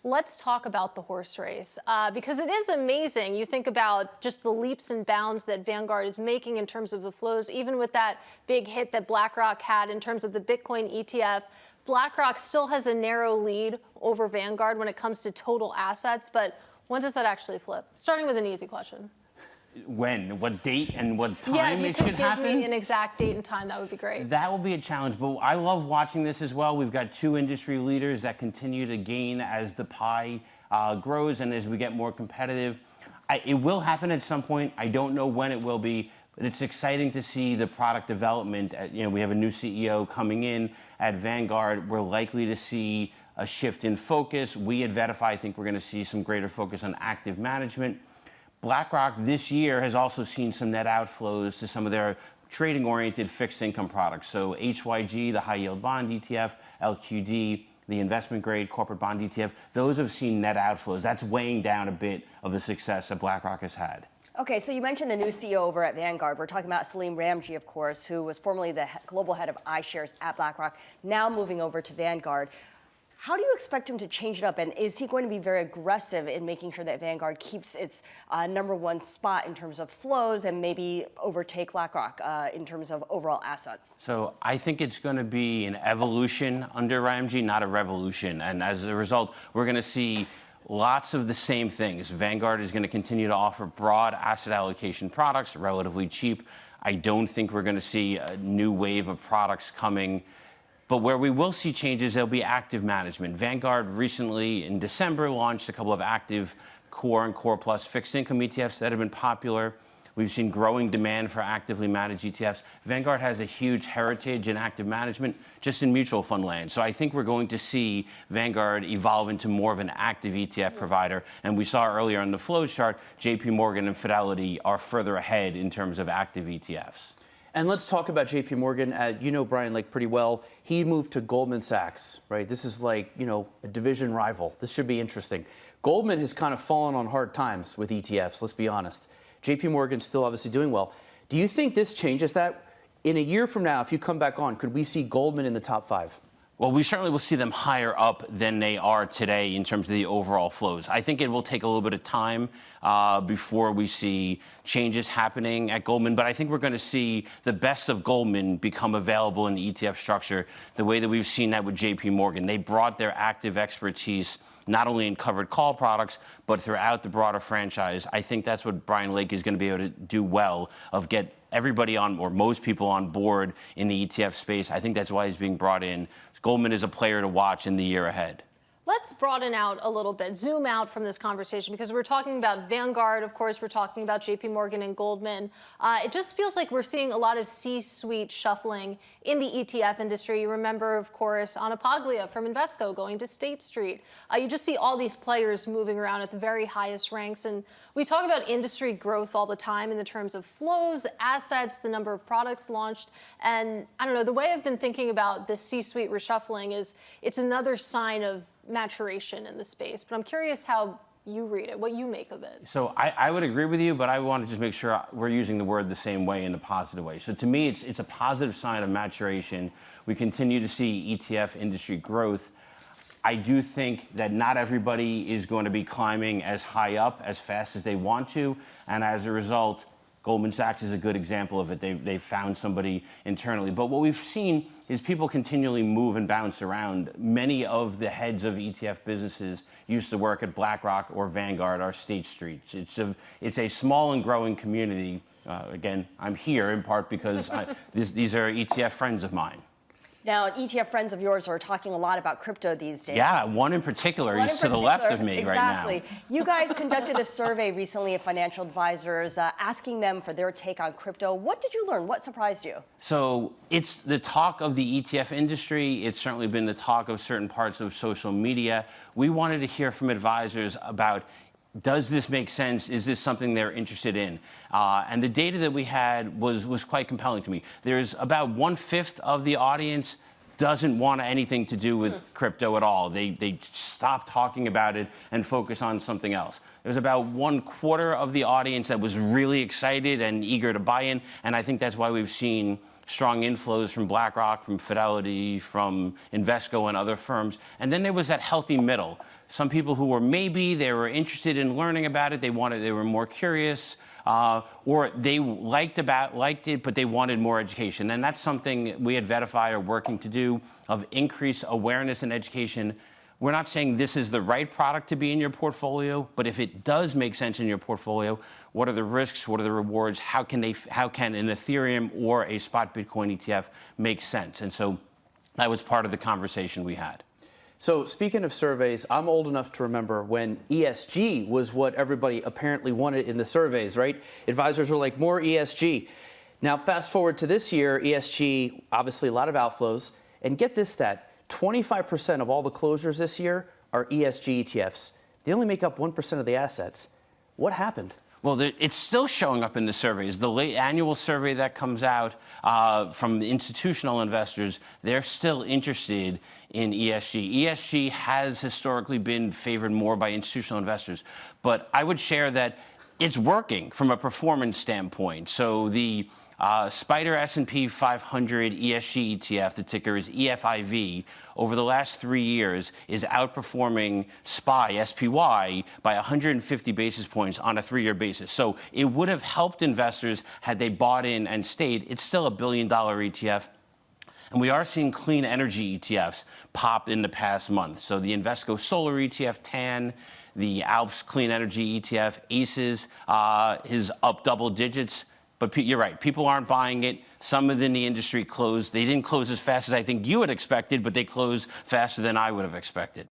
let's talk about the horse race because it is amazing. You think about just the leaps and bounds that Vanguard is making in terms of the flows, even with that big hit that BlackRock had in terms of the Bitcoin ETF. BlackRock still has a narrow lead over Vanguard when it comes to total assets, but when does that actually flip? Starting with an easy question. When? What date and what time yeah, if you it could should give happen? me an exact date and time, that would be great. That will be a challenge, but I love watching this as well. We've got two industry leaders that continue to gain as the pie grows and as we get more competitive. It will happen at some point. I don't know when it will be, but it's exciting to see the product development. We have a new CEO coming in at Vanguard. We're likely to see a shift in focus. We at VettaFi think we're going to see some greater focus on active management. BlackRock this year has also seen some net outflows to some of their trading-oriented fixed income products. So HYG, the high-yield bond ETF, LQD, the investment-grade corporate bond ETF, those have seen net outflows. That's weighing down a bit of the success that BlackRock has had. Okay, so you mentioned the new CEO over at Vanguard. We're talking about Salim Ramji, of course, who was formerly the global head of iShares at BlackRock, now moving over to Vanguard. How do you expect him to change it up? And is he going to be very aggressive in making sure that Vanguard keeps its #1 spot in terms of flows and maybe overtake BlackRock in terms of overall assets? So I think it's going to be an evolution under Ramji, not a revolution. And as a result, we're going to see lots of the same things. Vanguard is going to continue to offer broad asset allocation products, relatively cheap. I don't think we're going to see a new wave of products coming. But where we will see changes, there'll be active management. Vanguard recently, in December, launched a couple of active core and core plus fixed income ETFs that have been popular. We've seen growing demand for actively managed ETFs. Vanguard has a huge heritage in active management just in mutual fund land. So I think we're going to see Vanguard evolve into more of an active ETF provider. And we saw earlier on the flows chart, JP Morgan and Fidelity are further ahead in terms of active ETFs. And let's talk about JP Morgan. You know Brian Lake pretty well. He moved to Goldman Sachs, right? This is like, a division rival. This should be interesting. Goldman has kind of fallen on hard times with ETFs, let's be honest. JP Morgan's still obviously doing well. Do you think this changes that? In a year from now, if you come back on, could we see Goldman in the top 5? Well, we certainly will see them higher up than they are today in terms of the overall flows. I think it will take a little bit of time before we see changes happening at Goldman, but I think we're going to see the best of Goldman become available in the ETF structure the way that we've seen that with JP Morgan. They brought their active expertise not only in covered call products, but throughout the broader franchise. I think that's what Brian Lake is going to be able to do well, of get everybody on, or most people on board in the ETF space. I think that's why he's being brought in. Goldman is a player to watch in the year ahead. Let's broaden out a little bit, zoom out from this conversation, because we're talking about Vanguard, of course, we're talking about JP Morgan and Goldman. It just feels like we're seeing a lot of C-suite shuffling in the ETF industry. You remember, of course, Anna Paglia from Invesco going to State Street. You just see all these players moving around at the very highest ranks. And we talk about industry growth all the time in the terms of flows, assets, the number of products launched. And I don't know, the way I've been thinking about this C-suite reshuffling is it's another sign of maturation in the space. But I'm curious how you read it, what you make of it. So I would agree with you, but I want to just make sure we're using the word the same way in a positive way. So to me, it's a positive sign of maturation. We continue to see ETF industry growth. I do think that not everybody is going to be climbing as high up as fast as they want to. And as a result, Goldman Sachs is a good example of it. They've found somebody internally. But what we've seen is people continually move and bounce around. Many of the heads of ETF businesses used to work at BlackRock or Vanguard or State Street. It's a small and growing community. Again, I'm here in part because these are ETF friends of mine. Now, ETF friends of yours are talking a lot about crypto these days. Yeah, one in particular. He's to the left of me right now. Exactly. You guys conducted a survey recently of financial advisors, asking them for their take on crypto. What did you learn? What surprised you? So it's the talk of the ETF industry. It's certainly been the talk of certain parts of social media. We wanted to hear from advisors about, does this make sense? Is this something they're interested in? And the data that we had was quite compelling to me. There's about 1/5 of the audience doesn't want anything to do with crypto at all. They stop talking about it and focus on something else. There's about 1/4 of the audience that was really excited and eager to buy in, and I think that's why we've seen strong inflows from BlackRock, from Fidelity, from Invesco and other firms. And then there was that healthy middle. Some people who were they were interested in learning about it, they were more curious, or they liked it, but they wanted more education. And that's something we at VettaFi are working to do, of increase awareness and education. We're not saying this is the right product to be in your portfolio, but if it does make sense in your portfolio, what are the risks? What are the rewards? How can an Ethereum or a spot Bitcoin ETF make sense? And so that was part of the conversation we had. So speaking of surveys, I'm old enough to remember when ESG was what everybody apparently wanted in the surveys, right? Advisors were like, more ESG. Now, fast forward to this year, ESG, obviously a lot of outflows. And get this stat, 25% of all the closures this year are ESG ETFs. They only make up 1% of the assets. What happened? Well, it's still showing up in the surveys. The late annual survey that comes out from the institutional investors, they're still interested in ESG. ESG has historically been favored more by institutional investors, but I would share that it's working from a performance standpoint. So the Spider S&P 500 ESG ETF, the ticker is EFIV, over the last 3 years is outperforming SPY by 150 basis points on a 3-year basis. So it would have helped investors had they bought in and stayed. It's still $1 billion ETF. And we are seeing clean energy ETFs pop in the past month. So the Invesco Solar ETF, TAN, the Alps Clean Energy ETF, ACES, is up double digits. But you're right, people aren't buying it. Some within the industry closed. They didn't close as fast as I think you had expected, but they closed faster than I would have expected.